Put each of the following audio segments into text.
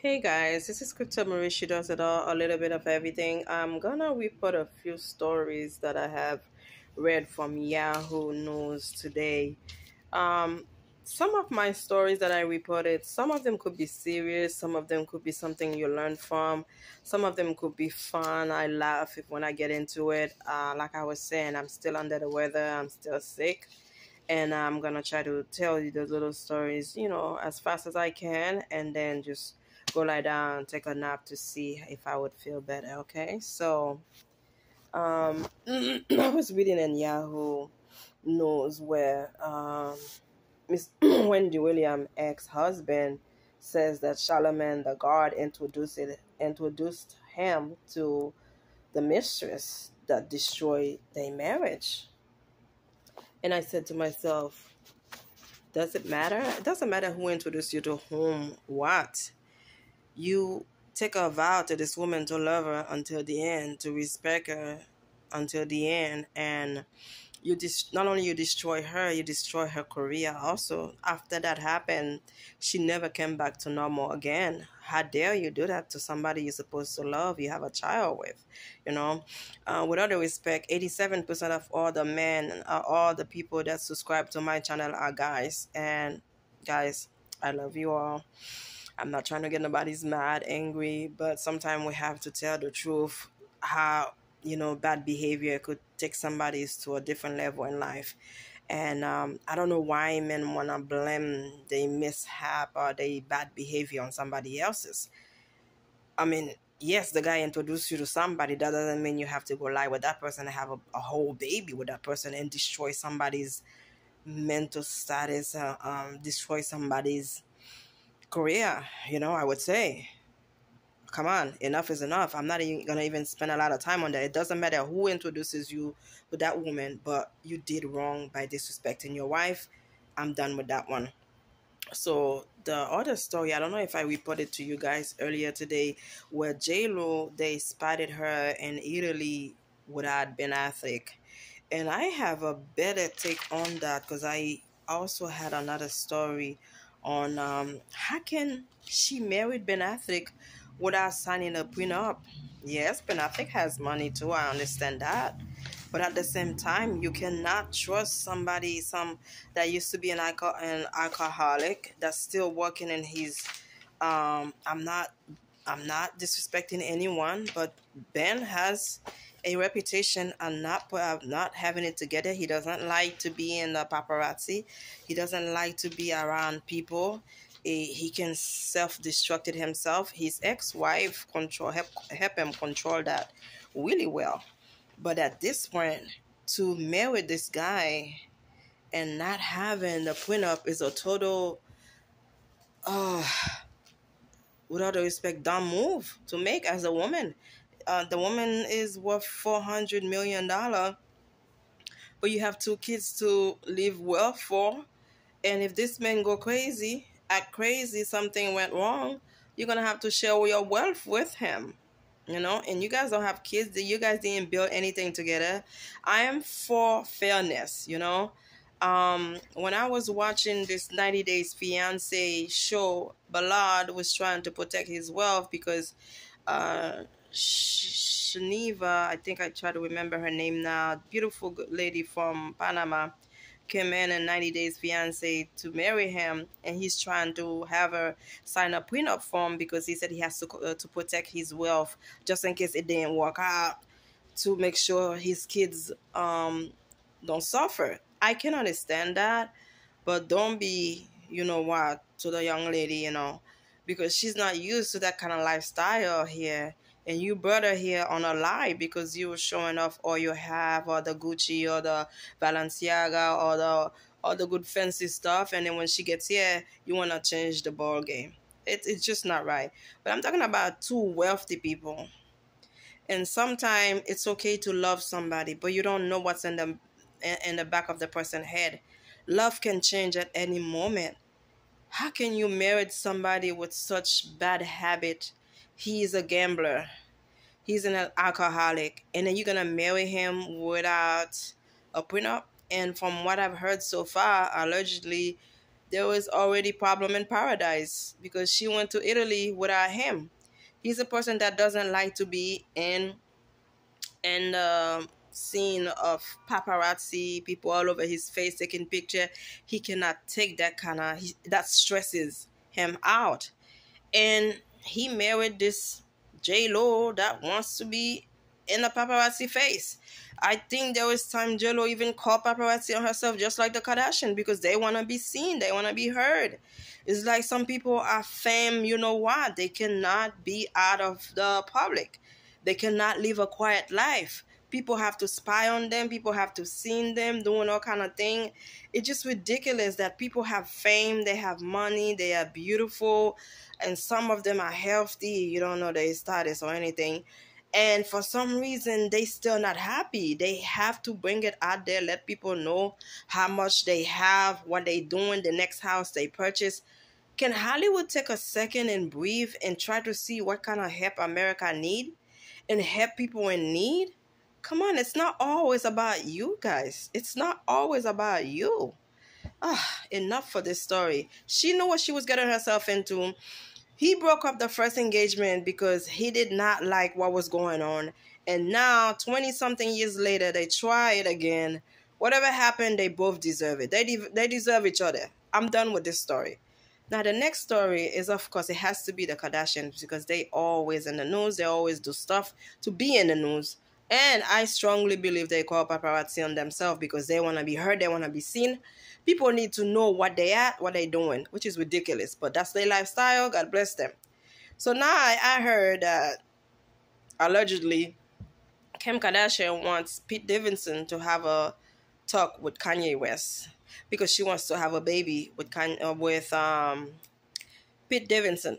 Hey guys, this is Crypto Marie. She does it all, a little bit of everything. I'm gonna report a few stories that I have read from Yahoo News today. Um, some of my stories that I reported, some of them could be serious, some of them could be something you learn from, some of them could be fun. I laugh when I get into it. Like I was saying, I'm still under the weather, I'm still sick, and I'm gonna try to tell you the little stories, as fast as I can, and then just go lie down, take a nap to see if I would feel better. Okay, so I was reading in Yahoo News where Miss Wendy Williams' ex-husband says that Charlemagne the God introduced him to the mistress that destroyed their marriage. And I said to myself, does it matter? It doesn't matter who introduced you to whom, what. You take a vow to this woman to love her until the end, to respect her until the end, and not only you destroy her, you destroy her career also. After that happened, she never came back to normal again. How dare you do that to somebody you're supposed to love, you have a child with. With all the respect, 87% of all the men, all the people that subscribe to my channel are guys. And guys, I love you all. I'm not trying to get nobody's mad, angry, but sometimes we have to tell the truth, how bad behavior could take somebody to a different level in life. And I don't know why men want to blame their mishap or their bad behavior on somebody else's. I mean, yes, the guy introduced you to somebody. That doesn't mean you have to go lie with that person and have a whole baby with that person and destroy somebody's mental status, destroy somebody's career. I would say, come on, enough is enough. I'm not even gonna even spend a lot of time on that. It doesn't matter who introduces you with that woman, but you did wrong by disrespecting your wife. I'm done with that one. So the other story, I don't know if I reported to you guys earlier today, where J.lo, they spotted her in Italy without Ben Affleck. And I have a better take on that because I also had another story on how can she married Ben Affleck without signing a prenup. Yes, Ben Affleck has money too, I understand that. But at the same time, you cannot trust somebody that used to be an alcoholic that's still working in his I'm not disrespecting anyone, but Ben has a reputation of not having it together. He doesn't like to be in the paparazzi. He doesn't like to be around people. He can self-destruct it himself. His ex-wife help him control that really well. But at this point, to marry this guy and not having the prenup is a total, uh, with all the respect, dumb move to make as a woman. The woman is worth $400 million, but you have two kids to live well for. And if this man go crazy, act crazy, something went wrong, you're gonna have to share your wealth with him. And you guys don't have kids. You guys didn't build anything together. I am for fairness. When I was watching this 90 Days Fiance show, Ballard was trying to protect his wealth because Shaniva, I think I try to remember her name now, beautiful lady from Panama, came in 90 Days Fiance to marry him, and he's trying to have her sign a prenup form because he said he has to protect his wealth just in case it didn't work out, to make sure his kids don't suffer. I can understand that, but don't be, to the young lady, because she's not used to that kind of lifestyle here. And you brought her here on a lie because you were showing off all you have, or the Gucci, or the Balenciaga, or the good fancy stuff. And then when she gets here, you want to change the ball game. It's just not right. But I'm talking about two wealthy people. And sometimes it's okay to love somebody, but you don't know what's in the back of the person's head. Love can change at any moment. How can you marry somebody with such bad habit? He is a gambler. He's an alcoholic. And then you're going to marry him without a prenup? And from what I've heard so far, allegedly, there was already problem in paradise because she went to Italy without him. He's a person that doesn't like to be in the scene of paparazzi, people all over his face taking picture. He cannot take that kind of, that stresses him out. And he married this J.lo that wants to be in the paparazzi face. I think there was time J.lo even called paparazzi on herself, just like the Kardashian, because they want to be seen, they want to be heard. It's like some people are fame, you know what? They cannot be out of the public. They cannot live a quiet life. People have to spy on them. People have to see them doing all kind of thing. It's just ridiculous that people have fame, they have money, they are beautiful, and some of them are healthy. You don't know their status or anything. And for some reason, they still not happy. They have to bring it out there, let people know how much they have, what they doing, the next house they purchase. Can Hollywood take a second and breathe and try to see what kind of help America need and help people in need? Come on, it's not always about you guys. It's not always about you. Enough for this story. She knew what she was getting herself into. He broke up the first engagement because he did not like what was going on. And now, 20 something years later, they try it again. Whatever happened, they both deserve it. They deserve each other. I'm done with this story. Now, the next story is, of course, it has to be the Kardashians because they always in the news. They always do stuff to be in the news. And I strongly believe they call paparazzi on themselves because they want to be heard. They want to be seen. People need to know what they at, what they doing, which is ridiculous. But that's their lifestyle. God bless them. So now I heard that allegedly Kim Kardashian wants Pete Davidson to have a talk with Kanye West because she wants to have a baby with Pete Davidson.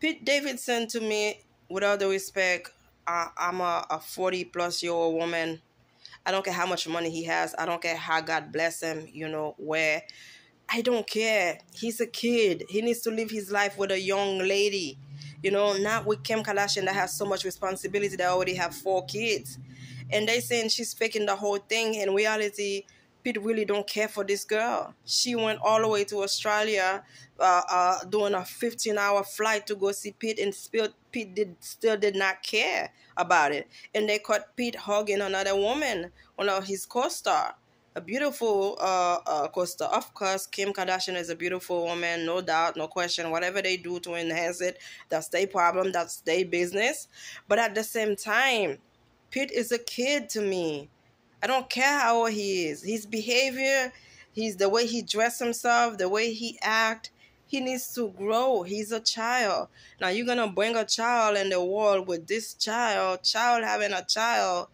Pete Davidson, to me, with all the respect, I'm a 40-plus-year-old woman. I don't care how much money he has. I don't care how God bless him, where. I don't care. He's a kid. He needs to live his life with a young lady. Not with Kim Kardashian that has so much responsibility. They already have 4 kids. And they saying she's faking the whole thing. In reality, Pete really don't care for this girl. She went all the way to Australia doing a 15-hour flight to go see Pete, and Pete still did not care about it. And they caught Pete hugging another woman, one of his co-star. A beautiful co-star. Of course, Kim Kardashian is a beautiful woman, no doubt, no question. Whatever they do to enhance it, that's their problem, that's their business. But at the same time, Pete is a kid to me. I don't care how old he is. His behavior, the way he dress himself, the way he act, he needs to grow. He's a child. Now you're gonna bring a child in the world with this child having a child.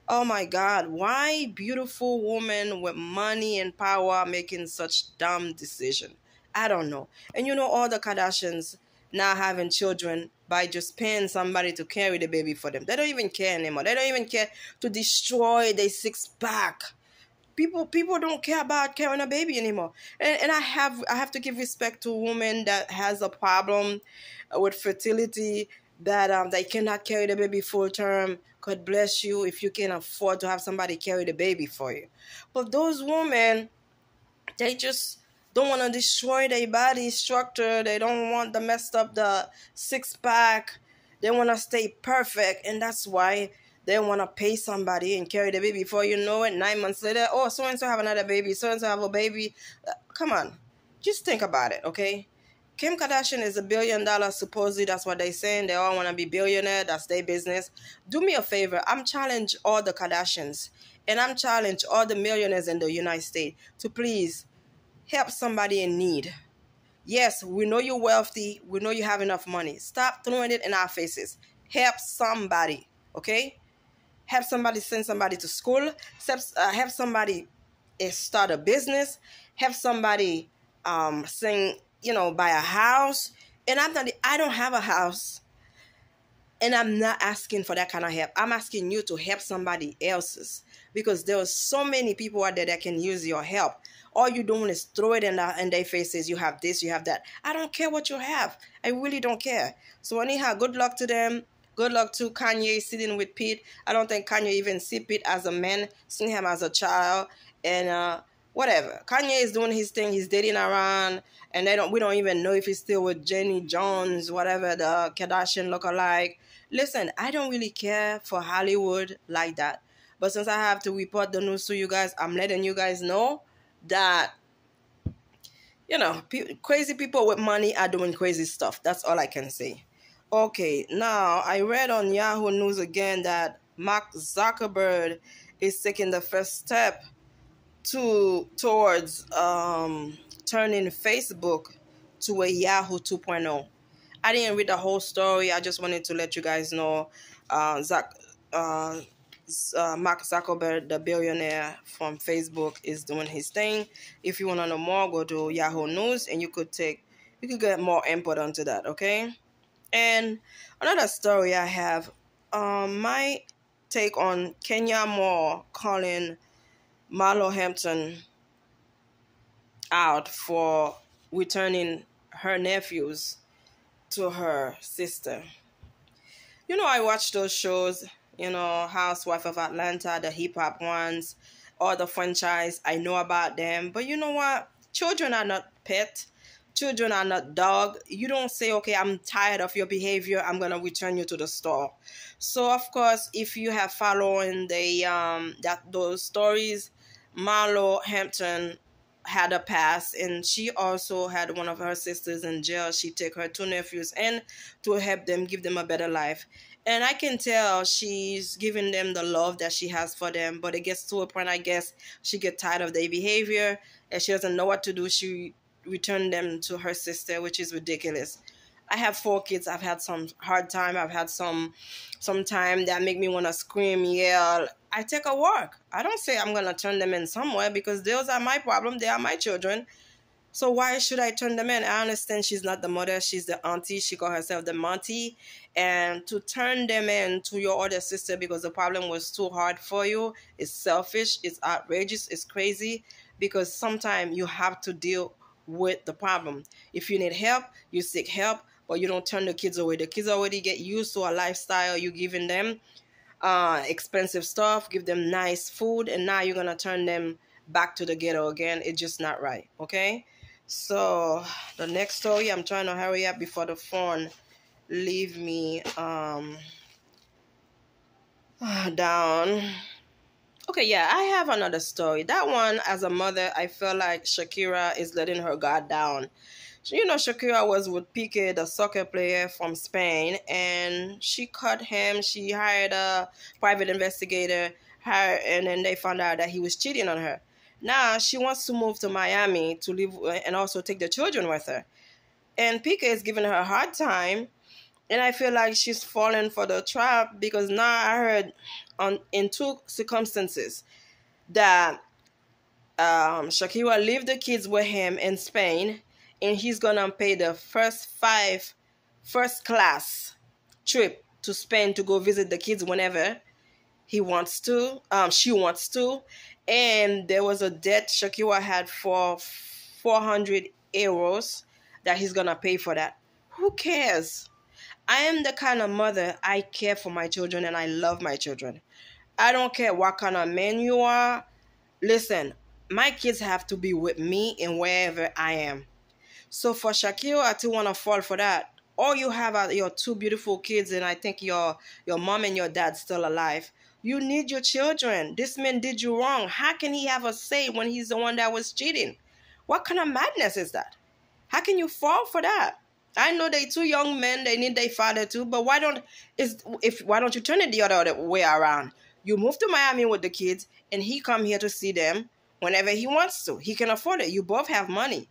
Oh my God, why beautiful woman with money and power making such dumb decision? I don't know. And all the Kardashians now having children by just paying somebody to carry the baby for them. They don't even care anymore. They don't even care to destroy their 6-pack. People don't care about carrying a baby anymore. And I have to give respect to women that has a problem with fertility, that they cannot carry the baby full term. God bless you if you can afford to have somebody carry the baby for you. But those women, they just don't want to destroy their body structure. They don't want to mess up the 6-pack. They want to stay perfect. And that's why they want to pay somebody and carry the baby for you know it. 9 months later, oh, so-and-so have another baby. So-and-so have a baby. Come on. Just think about it, okay? Kim Kardashian is $1 billion, supposedly. That's what they're saying. They all want to be billionaire. That's their business. Do me a favor. I'm challenge all the Kardashians. And I'm challenge all the millionaires in the United States to please help somebody in need. Yes, we know you're wealthy. We know you have enough money. Stop throwing it in our faces. Help somebody, okay? Help somebody send somebody to school. Help somebody start a business. Help somebody buy a house. And I don't have a house. And I'm not asking for that kind of help. I'm asking you to help somebody else's. Because there are so many people out there that can use your help. All you're doing is throw it in their faces. You have this, you have that. I don't care what you have. I really don't care. So anyhow, good luck to them. Good luck to Kanye sitting with Pete. I don't think Kanye even see Pete as a man, seeing him as a child. And whatever. Kanye is doing his thing. He's dating around, and we don't even know if he's still with Jenny Jones, whatever the Kardashian lookalike. Listen, I don't really care for Hollywood like that. But since I have to report the news to you guys, I'm letting you guys know that, crazy people with money are doing crazy stuff. That's all I can say. Okay, now I read on Yahoo News again that Mark Zuckerberg is taking the first step towards turning Facebook to a Yahoo 2.0. I didn't read the whole story. I just wanted to let you guys know Mark Zuckerberg, the billionaire from Facebook, is doing his thing. If you want to know more, go to Yahoo News and you could get more input onto that, okay? And another story I have, my take on Kenya Moore calling Marlo Hampton out for returning her nephews to her sister. I watch those shows, Housewife of Atlanta, the hip hop ones, all the franchise. I know about them. But you know what? Children are not pet. Children are not dog. You don't say, okay, I'm tired of your behavior, I'm going to return you to the store. So, of course, if you have following those stories, Marlo Hampton had a past, and she also had one of her sisters in jail. She took her two nephews in to help them, give them a better life. And I can tell she's giving them the love that she has for them, but it gets to a point, I guess, she gets tired of their behavior and she doesn't know what to do. She returned them to her sister, which is ridiculous. I have 4 kids. I've had some hard time. I've had some time that make me want to scream, yell. I take a walk. I don't say I'm going to turn them in somewhere because those are my problem. They are my children. So why should I turn them in? I understand she's not the mother. She's the auntie. She called herself the Monty. And to turn them in to your other sister because the problem was too hard for you is selfish. It's outrageous. It's crazy because sometimes you have to deal with the problem. If you need help, you seek help, but you don't turn the kids away. The kids already get used to a lifestyle you giving them expensive stuff, give them nice food, and now you're going to turn them back to the ghetto again. It's just not right, okay? So the next story, I'm trying to hurry up before the phone leave me down. Okay, yeah, I have another story. That one, as a mother, I feel like Shakira is letting her guard down. Shakira was with Piqué, the soccer player from Spain, and she caught him. She hired a private investigator, and then they found out that he was cheating on her. Now she wants to move to Miami to live and also take the children with her. And Piqué is giving her a hard time, and I feel like she's fallen for the trap because now I heard in 2 circumstances that Shakira leave the kids with him in Spain, and he's gonna pay the first class trip to Spain to go visit the kids whenever he wants to. She wants to. And there was a debt Shakira had for 400 euros that he's gonna pay for that. Who cares? I am the kind of mother, I care for my children and I love my children. I don't care what kind of man you are. Listen, my kids have to be with me and wherever I am. So for Shakira to want to fall for that, all you have are your 2 beautiful kids, and I think your mom and your dad still alive. You need your children. This man did you wrong. How can he have a say when he's the one that was cheating? What kind of madness is that? How can you fall for that? I know they 2 young men, they need their father too, but why don't you turn it the other way around? You move to Miami with the kids and he come here to see them whenever he wants to. He can afford it. You both have money.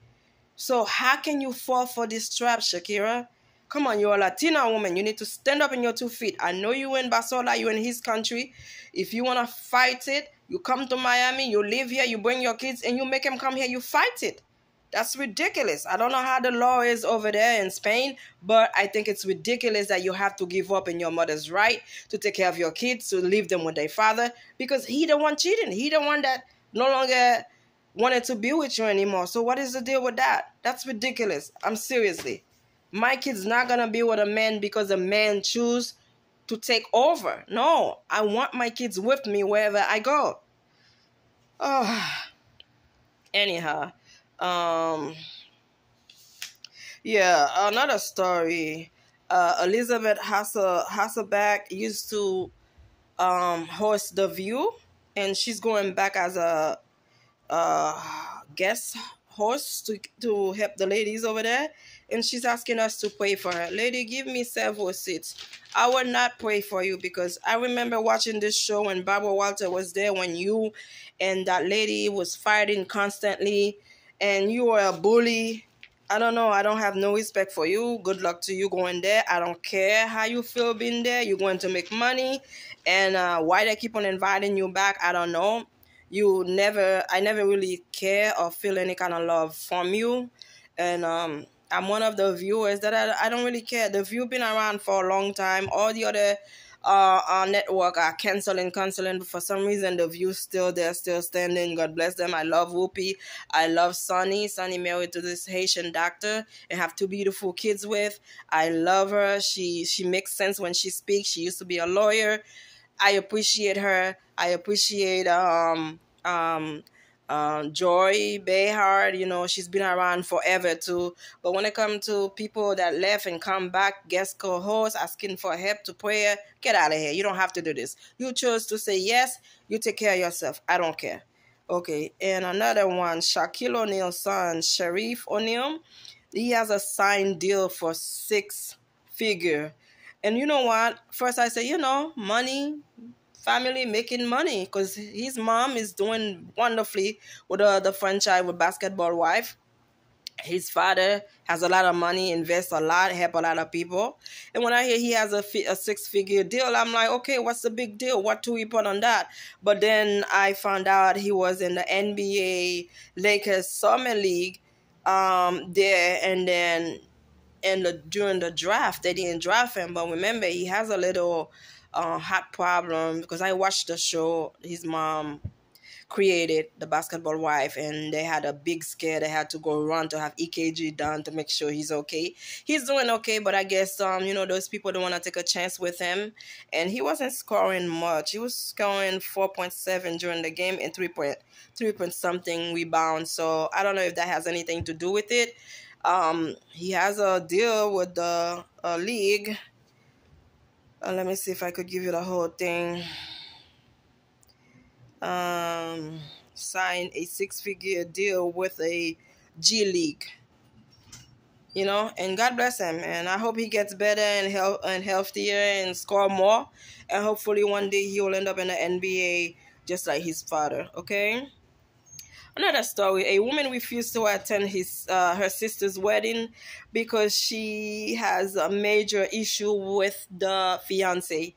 So how can you fall for this trap, Shakira? Come on, you're a Latina woman. You need to stand up on your 2 feet. I know you in Basola, you in his country. If you want to fight it, you come to Miami, you live here, you bring your kids, and you make them come here, you fight it. That's ridiculous. I don't know how the law is over there in Spain, but I think it's ridiculous that you have to give up on your mother's right to take care of your kids, to leave them with their father, because he the one cheating. He the one that no longer wanted to be with you anymore. So what is the deal with that? That's ridiculous. I'm seriously. My kid's not going to be with a man because a man choose to take over. No, I want my kids with me wherever I go. Oh. Anyhow, um, yeah, another story. Elizabeth Hasselbeck used to host The View, and she's going back as a uh, guest host to help the ladies over there, and she's asking us to pray for her. Lady, give me several seats. I will not pray for you because I remember watching this show when Barbara Walter was there when you and that lady was fighting constantly, and you were a bully. I don't know. I don't have no respect for you. Good luck to you going there. I don't care how you feel being there. You're going to make money. And why they keep on inviting you back, I don't know. I never really care or feel any kind of love from you. And I'm one of the viewers that I don't really care. The View been around for a long time. All the other network are canceling, but for some reason the View still there, still standing. God bless them. I love Whoopi. I love Sunny. Sunny married to this Haitian doctor and have two beautiful kids with. I love her. She makes sense when she speaks. She used to be a lawyer. I appreciate her. I appreciate Joy Behar. You know, she's been around forever too. But when it comes to people that left and come back, guest co-host, asking for help to prayer, get out of here. You don't have to do this. You chose to say yes. You take care of yourself. I don't care. Okay, and another one, Shaquille O'Neal's son, Sharif O'Neal. He has a signed deal for 6 figure. And you know what? First I say, money, family making money, because his mom is doing wonderfully with the franchise with Basketball Wife. His father has a lot of money, invests a lot, help a lot of people. And when I hear he has a 6 figure deal, I'm like, okay, what's the big deal? What do we put on that? But then I found out he was in the NBA Lakers Summer League there, and then during the draft they didn't draft him. But remember, he has a little heart problem, because I watched the show. His mom created the Basketball Wife, and they had a big scare. They had to go run to have EKG done to make sure he's okay. He's doing okay, but I guess those people don't want to take a chance with him. And he wasn't scoring much. He was scoring 4.7 during the game and 3 point something rebounds. So I don't know if that has anything to do with it. He has a deal with the league. Let me see if I could give you the whole thing. Signed a 6 figure deal with a G League. And God bless him, and I hope he gets better and healthier and score more, and hopefully one day he will end up in the NBA just like his father. Okay. Another story: a woman refused to attend her sister's wedding because she has a major issue with the fiance.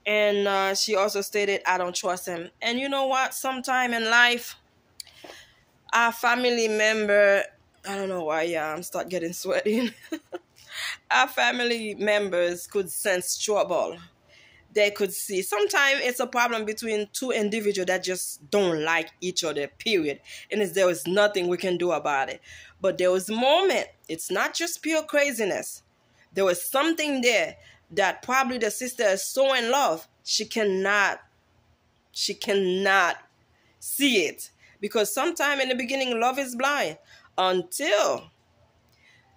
And she also stated, I don't trust him. And you know what? Sometime in life, our family member, I don't know why, I'm start getting sweaty. Our family members could sense trouble. They could see. Sometimes it's a problem between two individuals that just don't like each other, period. And there is nothing we can do about it. But there was a moment. It's not just pure craziness. There was something there that probably the sister is so in love, she cannot see it. Because sometime in the beginning, love is blind. Until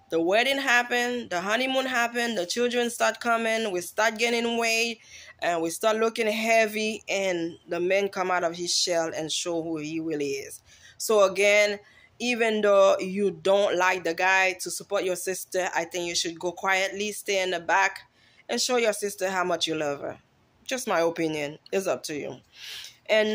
the wedding happened, the honeymoon happened, the children start coming, we start gaining weight, and we start looking heavy, and the man come out of his shell and show who he really is. So again, even though you don't like the guy, to support your sister, I think you should go quietly, stay in the back, and show your sister how much you love her. Just my opinion. It's up to you. And now